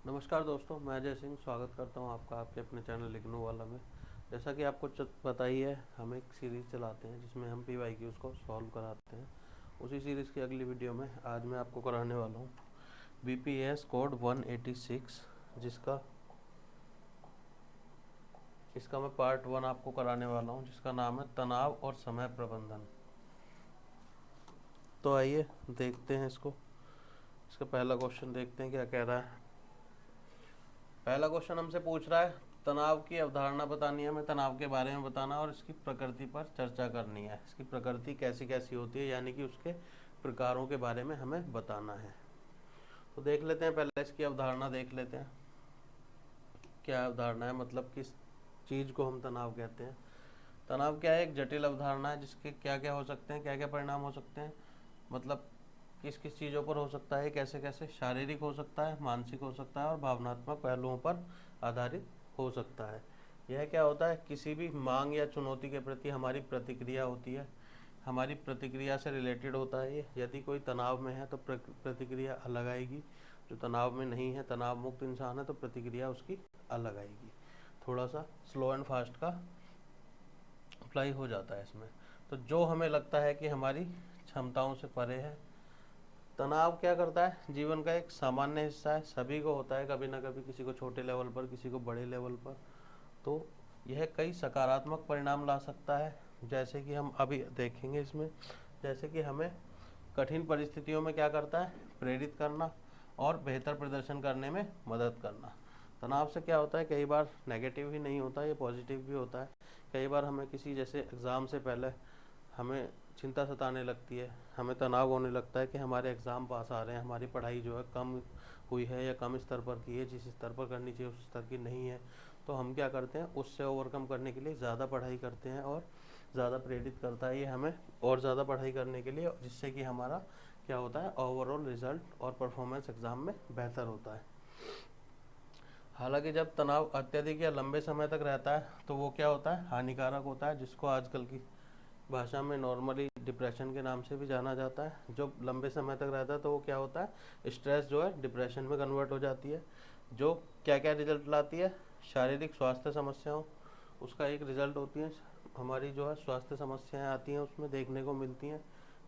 नमस्कार दोस्तों, मैं अजय सिंह स्वागत करता हूं आपका आपके अपने चैनल लिखनू वाला में। जैसा कि आपको पता ही है, हम एक सीरीज़ चलाते हैं जिसमें हम PYQs को सॉल्व कराते हैं। उसी सीरीज़ की अगली वीडियो में आज मैं आपको कराने वाला हूं BPS कोड 186, इसका मैं पार्ट 1 आपको कराने वाला हूं, जिसका नाम है तनाव और समय प्रबंधन। तो आइए देखते हैं इसको। इसका पहला क्वेश्चन देखते हैं क्या कह रहा है। पहला क्वेश्चन हमसे पूछ रहा है, तनाव की अवधारणा बतानी है, हमें तनाव के बारे में बताना और इसकी प्रकृति पर चर्चा करनी है। इसकी प्रकृति कैसी कैसी होती है, यानी कि उसके प्रकारों के बारे में हमें बताना है। तो देख लेते हैं, पहले इसकी अवधारणा देख लेते हैं। क्या अवधारणा है, मतलब किस चीज़ को हम तनाव कहते हैं। तनाव क्या है? एक जटिल अवधारणा है जिसके क्या क्या हो सकते हैं, क्या क्या परिणाम हो सकते हैं, मतलब किस किस चीज़ों पर हो सकता है, कैसे कैसे। शारीरिक हो सकता है, मानसिक हो सकता है और भावनात्मक पहलुओं पर आधारित हो सकता है। यह क्या होता है? किसी भी मांग या चुनौती के प्रति हमारी प्रतिक्रिया होती है, हमारी प्रतिक्रिया से रिलेटेड होता है ये। यदि कोई तनाव में है तो प्रतिक्रिया अलग आएगी, जो तनाव में नहीं है, तनाव मुक्त इंसान है, तो प्रतिक्रिया उसकी अलग आएगी। थोड़ा सा स्लो एंड फास्ट का अप्लाई हो जाता है इसमें। तो जो हमें लगता है कि हमारी क्षमताओं से परे है। तनाव क्या करता है? जीवन का एक सामान्य हिस्सा है, सभी को होता है कभी ना कभी, किसी को छोटे लेवल पर, किसी को बड़े लेवल पर। तो यह कई सकारात्मक परिणाम ला सकता है, जैसे कि हम अभी देखेंगे इसमें। जैसे कि हमें कठिन परिस्थितियों में क्या करता है? प्रेरित करना और बेहतर प्रदर्शन करने में मदद करना। तनाव से क्या होता है, कई बार नेगेटिव ही नहीं होता, ये पॉजिटिव भी होता है। कई बार हमें किसी जैसे एग्ज़ाम से पहले हमें चिंता सताने लगती है, हमें तनाव होने लगता है कि हमारे एग्ज़ाम पास आ रहे हैं, हमारी पढ़ाई जो है कम हुई है या कम स्तर पर की है, जिस स्तर पर करनी चाहिए उस स्तर की नहीं है। तो हम क्या करते हैं, उससे ओवरकम करने के लिए ज़्यादा पढ़ाई करते हैं और ज़्यादा प्रेरित करता है ये हमें और ज़्यादा पढ़ाई करने के लिए, जिससे कि हमारा क्या होता है, ओवरऑल रिजल्ट और परफॉर्मेंस एग्ज़ाम में बेहतर होता है। हालांकि जब तनाव अत्यधिक या लंबे समय तक रहता है तो वो क्या होता है, हानिकारक होता है, जिसको आजकल की भाषा में नॉर्मली डिप्रेशन के नाम से भी जाना जाता है। जो लंबे समय तक रहता है तो वो क्या होता है, स्ट्रेस जो है डिप्रेशन में कन्वर्ट हो जाती है, जो क्या क्या रिजल्ट लाती है, शारीरिक स्वास्थ्य समस्याओं, उसका एक रिजल्ट होती है। हमारी जो है स्वास्थ्य समस्याएं आती हैं उसमें देखने को मिलती हैं,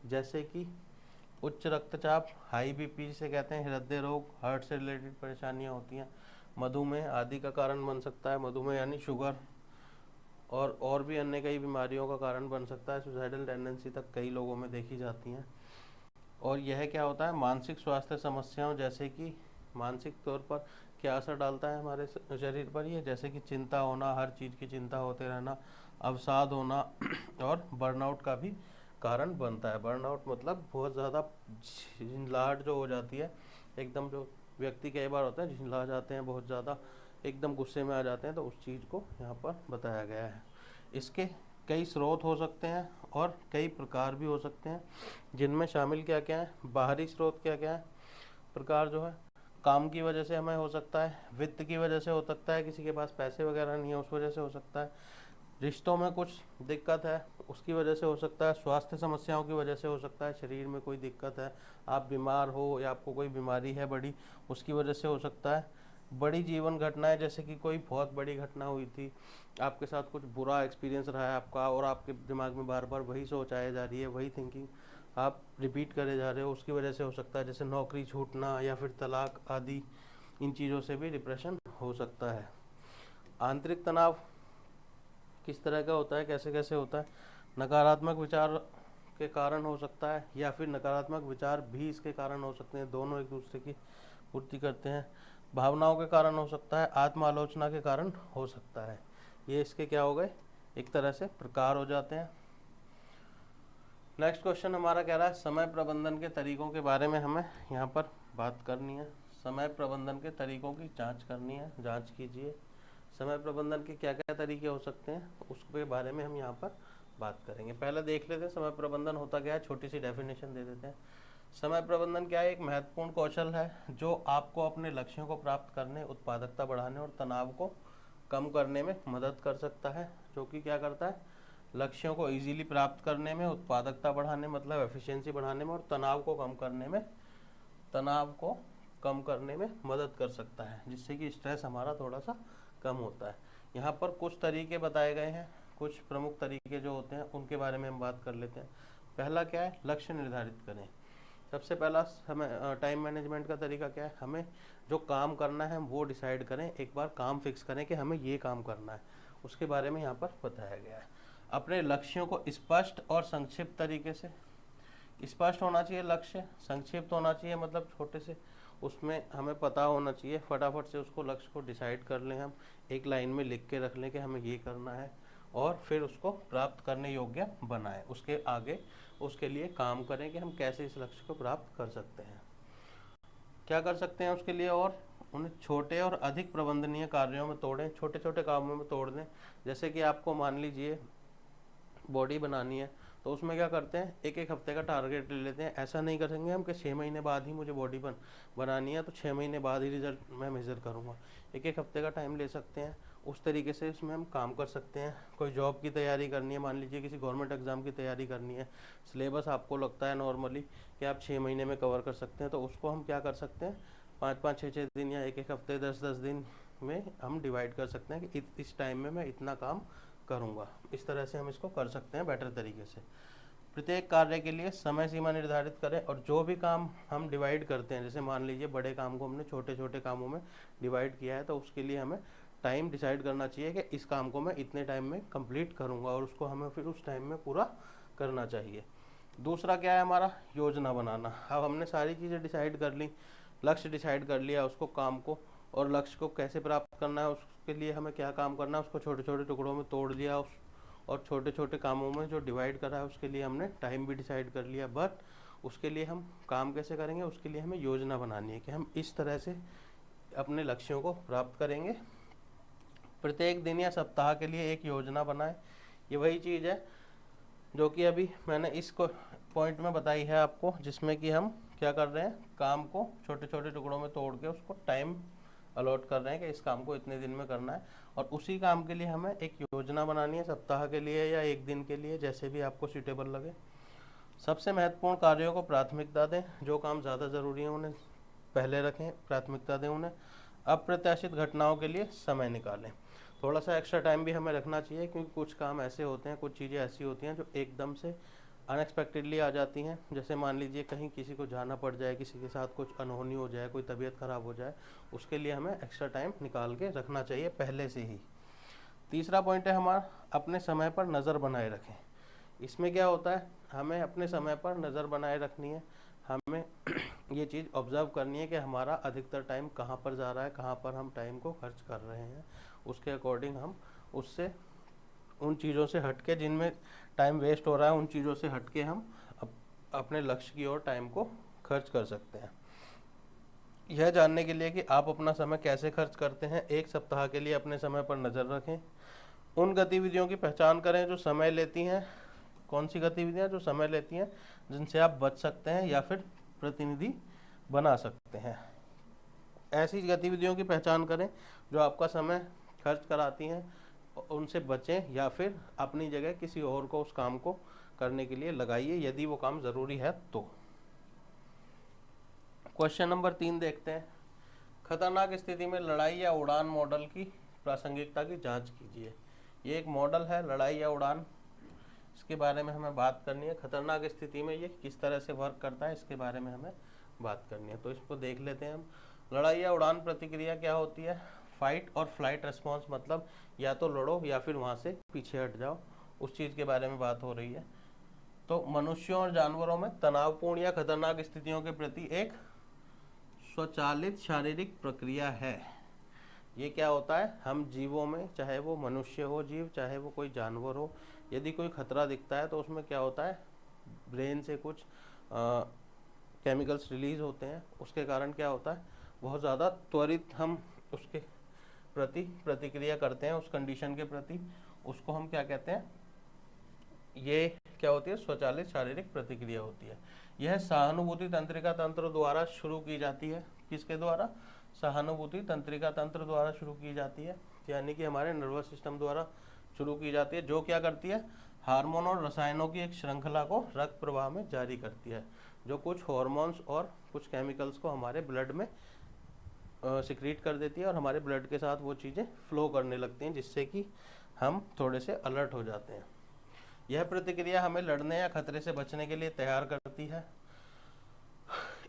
जैसे कि उच्च रक्तचाप, हाई बीपी जिसे कहते हैं, हृदय रोग, हार्ट से रिलेटेड परेशानियां होती हैं, मधुमेह आदि का कारण बन सकता है। मधुमेह यानी शुगर, और भी अन्य कई बीमारियों का कारण बन सकता है। सुसाइडल टेंडेंसी तक कई लोगों में देखी जाती हैं। और यह क्या होता है, मानसिक स्वास्थ्य समस्याओं, जैसे कि मानसिक तौर पर क्या असर डालता है हमारे शरीर पर ये, जैसे कि चिंता होना, हर चीज़ की चिंता होते रहना, अवसाद होना और बर्नआउट का भी कारण बनता है। बर्नआउट मतलब बहुत ज़्यादा झिंझलाहट जो हो जाती है, एकदम जो व्यक्ति कई बार होता है झिंझला जाते हैं, बहुत ज़्यादा एकदम गुस्से में आ जाते हैं, तो उस चीज़ को यहाँ पर बताया गया है। इसके कई स्रोत हो सकते हैं और कई प्रकार भी हो सकते हैं, जिनमें शामिल क्या क्या है, बाहरी स्रोत क्या क्या है, प्रकार जो है काम की वजह से हमें हो सकता है, वित्त की वजह से हो सकता है, किसी के पास पैसे वगैरह नहीं है उस वजह से हो सकता है, रिश्तों में कुछ दिक्कत है उसकी वजह से हो सकता है, स्वास्थ्य समस्याओं की वजह से हो सकता है, शरीर में कोई दिक्कत है, आप बीमार हो या आपको कोई बीमारी है बड़ी, उसकी वजह से हो सकता है। बड़ी जीवन घटनाएं, जैसे कि कोई बहुत बड़ी घटना हुई थी, आपके साथ कुछ बुरा एक्सपीरियंस रहा है आपका और आपके दिमाग में बार बार वही सोच आए जा रही है, वही थिंकिंग आप रिपीट करे जा रहे हो, उसकी वजह से हो सकता है। जैसे नौकरी छूटना या फिर तलाक आदि, इन चीज़ों से भी डिप्रेशन हो सकता है। आंतरिक तनाव किस तरह का होता है, कैसे कैसे होता है, नकारात्मक विचार के कारण हो सकता है या फिर नकारात्मक विचार भी इसके कारण हो सकते हैं, दोनों एक दूसरे की पूर्ति करते हैं। भावनाओं के कारण हो सकता है, आत्म आलोचना के कारण हो सकता है। ये इसके क्या हो गए, एक तरह से प्रकार हो जाते हैं। नेक्स्ट क्वेश्चन हमारा कह रहा है, समय प्रबंधन के तरीकों के बारे में हमें यहाँ पर बात करनी है। समय प्रबंधन के तरीकों की जांच करनी है, जांच कीजिए। समय प्रबंधन के क्या क्या तरीके हो सकते हैं उसके बारे में हम यहाँ पर बात करेंगे। पहले देख लेते हैं समय प्रबंधन होता क्या है, छोटी सी डेफिनेशन दे देते हैं। समय प्रबंधन क्या है, एक महत्वपूर्ण कौशल है जो आपको अपने लक्ष्यों को प्राप्त करने, उत्पादकता बढ़ाने और तनाव को कम करने में मदद कर सकता है। जो कि क्या करता है, लक्ष्यों को इजीली प्राप्त करने में, उत्पादकता बढ़ाने मतलब एफिशिएंसी बढ़ाने में, और तनाव को कम करने में, तनाव को कम करने में मदद कर सकता है, जिससे कि स्ट्रेस हमारा थोड़ा सा कम होता है। यहाँ पर कुछ तरीके बताए गए हैं, कुछ प्रमुख तरीके जो होते हैं उनके बारे में हम बात कर लेते हैं। पहला क्या है, लक्ष्य निर्धारित करें। सबसे पहला हमें टाइम मैनेजमेंट का तरीका क्या है, हमें जो काम करना है वो डिसाइड करें, एक बार काम फिक्स करें कि हमें ये काम करना है, उसके बारे में यहाँ पर बताया गया है। अपने लक्ष्यों को स्पष्ट और संक्षिप्त तरीके से, स्पष्ट होना चाहिए लक्ष्य, संक्षिप्त होना चाहिए मतलब छोटे से, उसमें हमें पता होना चाहिए, फटाफट से उसको लक्ष्य को डिसाइड कर लें, हम एक लाइन में लिख के रख लें कि हमें ये करना है, और फिर उसको प्राप्त करने योग्य बनाएं। उसके आगे उसके लिए काम करें कि हम कैसे इस लक्ष्य को प्राप्त कर सकते हैं, क्या कर सकते हैं उसके लिए, और उन्हें छोटे और अधिक प्रबंधनीय कार्यों में तोड़ें, छोटे छोटे कामों में तोड़ दें। जैसे कि आपको मान लीजिए बॉडी बनानी है, तो उसमें क्या करते हैं, एक एक हफ्ते का टारगेट ले लेते हैं। ऐसा नहीं करेंगे हम कि 6 महीने बाद ही मुझे बॉडी बनानी है तो 6 महीने बाद ही रिजल्ट मैं मेज़र करूँगा। एक एक हफ्ते का टाइम ले सकते हैं, उस तरीके से इसमें हम काम कर सकते हैं। कोई जॉब की तैयारी करनी है, मान लीजिए किसी गवर्नमेंट एग्ज़ाम की तैयारी करनी है, सिलेबस आपको लगता है नॉर्मली कि आप 6 महीने में कवर कर सकते हैं, तो उसको हम क्या कर सकते हैं, 5-5, 6-6 दिन या एक एक हफ्ते 10-10 दिन में हम डिवाइड कर सकते हैं कि इस टाइम में मैं इतना काम करूँगा। इस तरह से हम इसको कर सकते हैं बेटर तरीके से। प्रत्येक कार्य के लिए समय सीमा निर्धारित करें, और जो भी काम हम डिवाइड करते हैं, जैसे मान लीजिए बड़े काम को हमने छोटे छोटे कामों में डिवाइड किया है, तो उसके लिए हमें टाइम डिसाइड करना चाहिए कि इस काम को मैं इतने टाइम में कंप्लीट करूँगा, और उसको हमें फिर उस टाइम में पूरा करना चाहिए। दूसरा क्या है हमारा, योजना बनाना। अब हमने सारी चीज़ें डिसाइड कर ली, लक्ष्य डिसाइड कर लिया, उसको काम को और लक्ष्य को कैसे प्राप्त करना है, उसके लिए हमें क्या काम करना है, उसको छोटे छोटे टुकड़ों में तोड़ दिया, और छोटे छोटे कामों में जो डिवाइड करा है उसके लिए हमने टाइम भी डिसाइड कर लिया। बट उसके लिए हम काम कैसे करेंगे, उसके लिए हमें योजना बनानी है कि हम इस तरह से अपने लक्ष्यों को प्राप्त करेंगे। प्रत्येक दिन या सप्ताह के लिए एक योजना बनाएं। ये वही चीज़ है जो कि अभी मैंने इस पॉइंट में बताई है आपको, जिसमें कि हम क्या कर रहे हैं, काम को छोटे छोटे टुकड़ों में तोड़ के उसको टाइम अलॉट कर रहे हैं कि इस काम को इतने दिन में करना है, और उसी काम के लिए हमें एक योजना बनानी है, सप्ताह के लिए या एक दिन के लिए, जैसे भी आपको सूटेबल लगे। सबसे महत्वपूर्ण कार्यों को प्राथमिकता दें, जो काम ज़्यादा ज़रूरी है उन्हें पहले रखें, प्राथमिकता दें उन्हें। अप्रत्याशित घटनाओं के लिए समय निकालें। थोड़ा सा एक्स्ट्रा टाइम भी हमें रखना चाहिए, क्योंकि कुछ काम ऐसे होते हैं, कुछ चीज़ें ऐसी होती हैं जो एकदम से अनएक्सपेक्टेडली आ जाती हैं। जैसे मान लीजिए कहीं किसी को जाना पड़ जाए, किसी के साथ कुछ अनहोनी हो जाए, कोई तबीयत ख़राब हो जाए, उसके लिए हमें एक्स्ट्रा टाइम निकाल के रखना चाहिए पहले से ही। तीसरा पॉइंट है हमारा, अपने समय पर नज़र बनाए रखें। इसमें क्या होता है, हमें अपने समय पर नज़र बनाए रखनी है, हमें ये चीज़ ऑब्ज़र्व करनी है कि हमारा अधिकतर टाइम कहाँ पर जा रहा है, कहाँ पर हम टाइम को खर्च कर रहे हैं। उसके अकॉर्डिंग हम उससे उन चीज़ों से हटके, जिनमें टाइम वेस्ट हो रहा है, उन चीज़ों से हटके हम अपने लक्ष्य की ओर टाइम को खर्च कर सकते हैं। यह जानने के लिए कि आप अपना समय कैसे खर्च करते हैं, एक सप्ताह के लिए अपने समय पर नज़र रखें। उन गतिविधियों की पहचान करें जो समय लेती हैं, कौन सी गतिविधियां जो समय लेती हैं, जिनसे आप बच सकते हैं या फिर प्रतिनिधि बना सकते हैं। ऐसी गतिविधियों की पहचान करें जो आपका समय खर्च कराती हैं, उनसे बचें, या फिर अपनी जगह किसी और को उस काम को करने के लिए लगाइए, यदि वो काम ज़रूरी है तो। क्वेश्चन नंबर 3 देखते हैं। खतरनाक स्थिति में लड़ाई या उड़ान मॉडल की प्रासंगिकता की जांच कीजिए। ये एक मॉडल है लड़ाई या उड़ान, इसके बारे में हमें बात करनी है। खतरनाक स्थिति में ये किस तरह से वर्क करता है, इसके बारे में हमें बात करनी है। तो इसको देख लेते हैं हम। लड़ाई या उड़ान प्रतिक्रिया क्या होती है, फाइट और फ्लाइट रेस्पॉन्स, मतलब या तो लड़ो या फिर वहाँ से पीछे हट जाओ, उस चीज़ के बारे में बात हो रही है। तो मनुष्यों और जानवरों में तनावपूर्ण या खतरनाक स्थितियों के प्रति एक स्वचालित शारीरिक प्रक्रिया है। ये क्या होता है, हम जीवों में, चाहे वो मनुष्य हो जीव, चाहे वो कोई जानवर हो, यदि कोई खतरा दिखता है तो उसमें क्या होता है, ब्रेन से कुछ केमिकल्स रिलीज होते हैं। उसके कारण क्या होता है, बहुत ज़्यादा त्वरित हम उसके प्रति प्रतिक्रिया करते हैं, उस कंडीशन के प्रति। उसको हम क्या कहते हैं, ये क्या होती है, स्वचालित शारीरिक प्रतिक्रिया होती है। यह सहानुभूति तंत्रिका तंत्र द्वारा शुरू की जाती है। किसके द्वारा, सहानुभूति तंत्रिका तंत्र द्वारा शुरू की जाती है, यानी कि हमारे नर्वस सिस्टम द्वारा शुरू की जाती है, जो क्या करती है, हार्मोन और रसायनों की एक श्रृंखला को रक्त प्रवाह में जारी करती है। जो कुछ हार्मोन्स और कुछ केमिकल्स को हमारे ब्लड में सिक्रीट कर देती है और हमारे ब्लड के साथ वो चीज़ें फ्लो करने लगती हैं, जिससे कि हम थोड़े से अलर्ट हो जाते हैं। यह प्रतिक्रिया हमें लड़ने या खतरे से बचने के लिए तैयार करती है।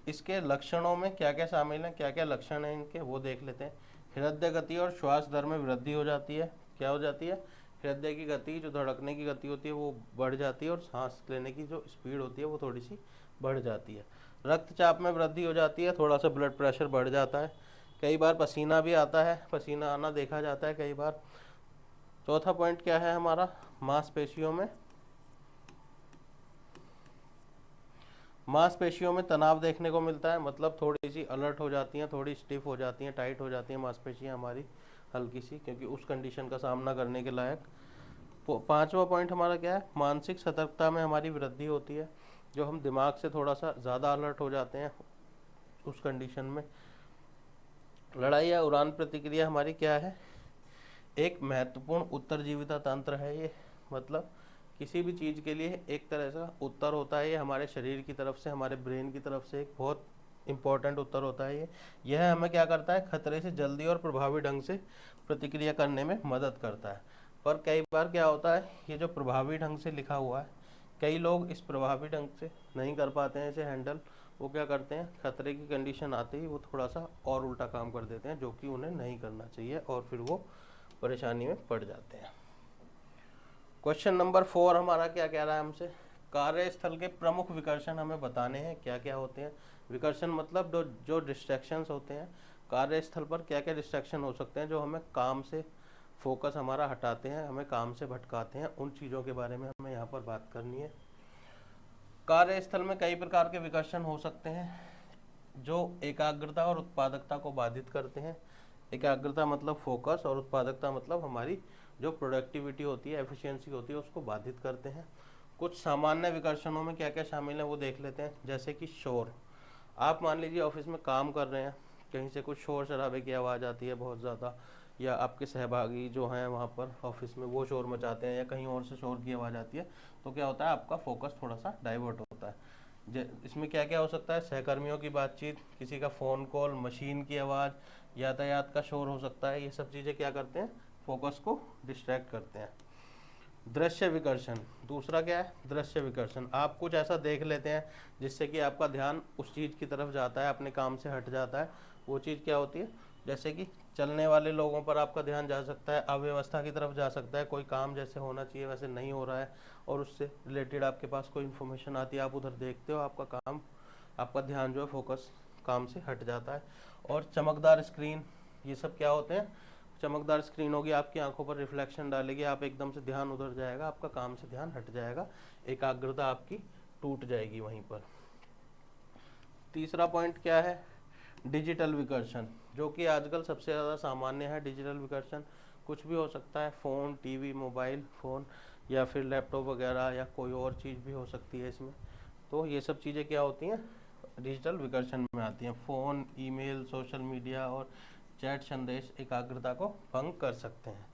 इसके लक्षणों में क्या क्या शामिल हैं, क्या क्या लक्षण हैं इनके, वो देख लेते हैं। हृदय गति और श्वास दर में वृद्धि हो जाती है। क्या हो जाती है? हृदय की गति, जो धड़कने की गति होती है वो बढ़ जाती है और सांस लेने की जो स्पीड होती है वो थोड़ी सी बढ़ जाती है। रक्तचाप में वृद्धि हो जाती है, थोड़ा सा ब्लड प्रेशर बढ़ जाता है। कई बार पसीना भी आता है, पसीना आना देखा जाता है कई बार। चौथा पॉइंट क्या है हमारा? मांसपेशियों में तनाव देखने को मिलता है, मतलब थोड़ी सी अलर्ट हो जाती हैं, थोड़ी स्टिफ हो जाती हैं, टाइट हो जाती हैं मांसपेशियां हमारी हल्की सी, क्योंकि उस कंडीशन का सामना करने के लायक। पांचवा पॉइंट हमारा क्या है? मानसिक सतर्कता में हमारी वृद्धि होती है, जो हम दिमाग से थोड़ा सा ज़्यादा अलर्ट हो जाते हैं उस कंडीशन में। लड़ाई या उड़ान प्रतिक्रिया हमारी क्या है? एक महत्वपूर्ण उत्तरजीविता तंत्र है ये, मतलब किसी भी चीज़ के लिए एक तरह का उत्तर होता है। ये हमारे शरीर की तरफ से, हमारे ब्रेन की तरफ से एक बहुत इम्पोर्टेंट उत्तर होता है ये। यह हमें क्या करता है? खतरे से जल्दी और प्रभावी ढंग से प्रतिक्रिया करने में मदद करता है। पर कई बार क्या होता है, ये जो प्रभावी ढंग से लिखा हुआ है, कई लोग इस प्रभावी ढंग से नहीं कर पाते हैं इसे हैंडल। वो क्या करते हैं? खतरे की कंडीशन आते ही वो थोड़ा सा और उल्टा काम कर देते हैं, जो कि उन्हें नहीं करना चाहिए, और फिर वो परेशानी में पड़ जाते हैं। क्वेश्चन नंबर 4 हमारा क्या कह रहा है हमसे? कार्यस्थल के प्रमुख विकर्षण हमें बताने हैं, क्या क्या होते हैं। विकर्षण मतलब जो डिस्ट्रैक्शंस होते हैं कार्यस्थल पर, क्या क्या डिस्ट्रैक्शन हो सकते हैं जो हमें काम से फोकस हमारा हटाते हैं, हमें काम से भटकाते हैं। उन चीज़ों के बारे में हमें यहाँ पर बात करनी है। कार्यस्थल में कई प्रकार के विकर्षण हो सकते हैं जो एकाग्रता और उत्पादकता को बाधित करते हैं। एकाग्रता मतलब फोकस, और उत्पादकता मतलब हमारी जो प्रोडक्टिविटी होती है, एफिशिएंसी होती है, उसको बाधित करते हैं। कुछ सामान्य विकर्षणों में क्या क्या शामिल है वो देख लेते हैं। जैसे कि शोर। आप मान लीजिए ऑफिस में काम कर रहे हैं, कहीं से कुछ शोर शराबे की आवाज़ आती है बहुत ज़्यादा, या आपके सहभागी जो हैं वहाँ पर ऑफिस में वो शोर मचाते हैं, या कहीं और से शोर की आवाज़ आती है, तो क्या होता है? आपका फोकस थोड़ा सा डाइवर्ट होता है। इसमें क्या क्या हो सकता है? सहकर्मियों की बातचीत, किसी का फ़ोन कॉल, मशीन की आवाज़, यातायात का शोर हो सकता है। ये सब चीज़ें क्या करते हैं? फोकस को डिस्ट्रैक्ट करते हैं। दृश्य विकर्षण दूसरा क्या है? दृश्य विकर्षण। आप कुछ ऐसा देख लेते हैं जिससे कि आपका ध्यान उस चीज़ की तरफ जाता है, अपने काम से हट जाता है। वो चीज़ क्या होती है? जैसे कि चलने वाले लोगों पर आपका ध्यान जा सकता है, अव्यवस्था की तरफ जा सकता है, कोई काम जैसे होना चाहिए वैसे नहीं हो रहा है, और उससे रिलेटेड आपके पास कोई इन्फॉर्मेशन आती है, आप उधर देखते हो, आपका ध्यान जो है फोकस काम से हट जाता है। और चमकदार स्क्रीन, ये सब क्या होते हैं? चमकदार स्क्रीन होगी, आपकी आंखों पर रिफ्लेक्शन डालेगी, आप एकदम से ध्यान उधर जाएगा, आपका काम से ध्यान हट जाएगा, एकाग्रता आपकी टूट जाएगी वहीं पर। तीसरा पॉइंट क्या है? डिजिटल विकर्षण, जो कि आजकल सबसे ज़्यादा सामान्य है। डिजिटल विकर्षण कुछ भी हो सकता है, फ़ोन, टीवी, मोबाइल फ़ोन, या फिर लैपटॉप वगैरह, या कोई और चीज़ भी हो सकती है इसमें। तो ये सब चीज़ें क्या होती हैं? डिजिटल विकर्षण में आती हैं। फ़ोन, ईमेल, सोशल मीडिया और चैट संदेश एकाग्रता को भंग कर सकते हैं।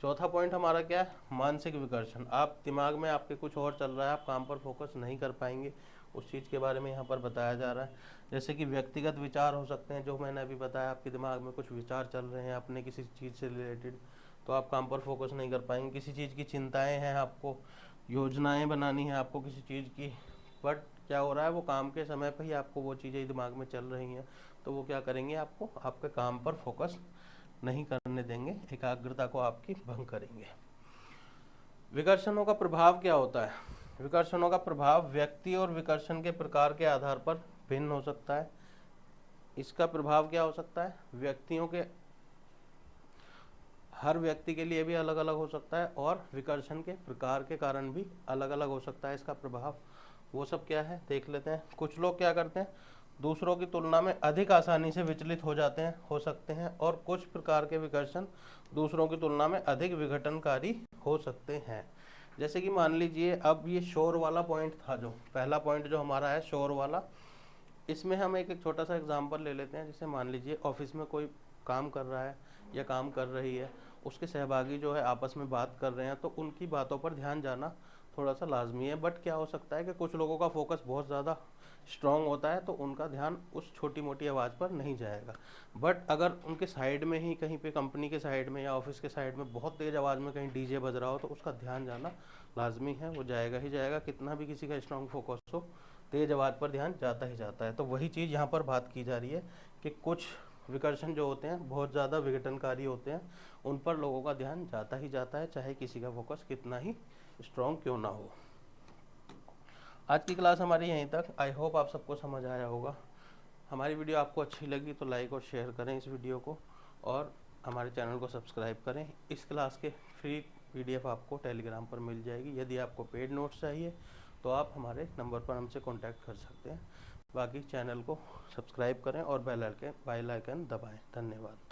चौथा पॉइंट हमारा क्या है? मानसिक विकर्षण। आप दिमाग में आपके कुछ और चल रहा है, आप काम पर फोकस नहीं कर पाएंगे, उस चीज़ के बारे में यहाँ पर बताया जा रहा है। जैसे कि व्यक्तिगत विचार हो सकते हैं, जो मैंने अभी बताया, आपके दिमाग में कुछ विचार चल रहे हैं अपने किसी चीज़ से रिलेटेड, तो आप काम पर फोकस नहीं कर पाएंगे। किसी चीज़ की चिंताएँ हैं, आपको योजनाएँ बनानी है आपको किसी चीज़ की, बट क्या हो रहा है? वो काम के समय पर ही आपको वो चीज़ें दिमाग में चल रही हैं, तो वो क्या करेंगे? आपको आपके काम पर फोकस नहीं करने देंगे, एकाग्रता को आपकी भंग करेंगे। विकर्षणों का प्रभाव क्या होता है? विकर्षणों का प्रभाव व्यक्ति और विकर्षण के प्रकार के आधार पर भिन्न हो सकता है। इसका प्रभाव क्या हो सकता है? हर व्यक्ति के लिए भी अलग अलग हो सकता है, और विकर्षण के प्रकार के कारण भी अलग अलग हो सकता है इसका प्रभाव। वो सब क्या है देख लेते हैं। कुछ लोग क्या करते हैं? दूसरों की तुलना में अधिक आसानी से विचलित हो सकते हैं, और कुछ प्रकार के विकर्षण दूसरों की तुलना में अधिक विघटनकारी हो सकते हैं। जैसे कि मान लीजिए, अब ये शोर वाला पॉइंट था, जो पहला पॉइंट जो हमारा है शोर वाला, इसमें हम एक छोटा सा एग्जांपल ले लेते हैं। जैसे मान लीजिए ऑफिस में कोई काम कर रहा है या काम कर रही है, उसके सहभागी जो है आपस में बात कर रहे हैं, तो उनकी बातों पर ध्यान जाना थोड़ा सा लाजमी है। बट क्या हो सकता है कि कुछ लोगों का फोकस बहुत ज़्यादा स्ट्रॉन्ग होता है तो उनका ध्यान उस छोटी मोटी आवाज़ पर नहीं जाएगा। बट अगर उनके साइड में ही कहीं पे कंपनी के साइड में या ऑफिस के साइड में बहुत तेज़ आवाज़ में कहीं डीजे बज रहा हो तो उसका ध्यान जाना लाजमी है, वो जाएगा ही जाएगा, कितना भी किसी का स्ट्रॉन्ग फोकस हो, तेज़ आवाज़ पर ध्यान जाता ही जाता है। तो वही चीज़ यहाँ पर बात की जा रही है कि कुछ विकर्षण जो होते हैं बहुत ज़्यादा विघटनकारी होते हैं, उन पर लोगों का ध्यान जाता ही जाता है, चाहे किसी का फोकस कितना ही स्ट्रॉन्ग क्यों ना हो। आज की क्लास हमारी यहीं तक। आई होप आप सबको समझ आया होगा। हमारी वीडियो आपको अच्छी लगी तो लाइक और शेयर करें इस वीडियो को, और हमारे चैनल को सब्सक्राइब करें। इस क्लास के फ्री PDF आपको टेलीग्राम पर मिल जाएगी। यदि आपको पेड नोट्स चाहिए तो आप हमारे नंबर पर हमसे कॉन्टैक्ट कर सकते हैं। बाकी चैनल को सब्सक्राइब करें और बेल आइकन दबाएं। धन्यवाद।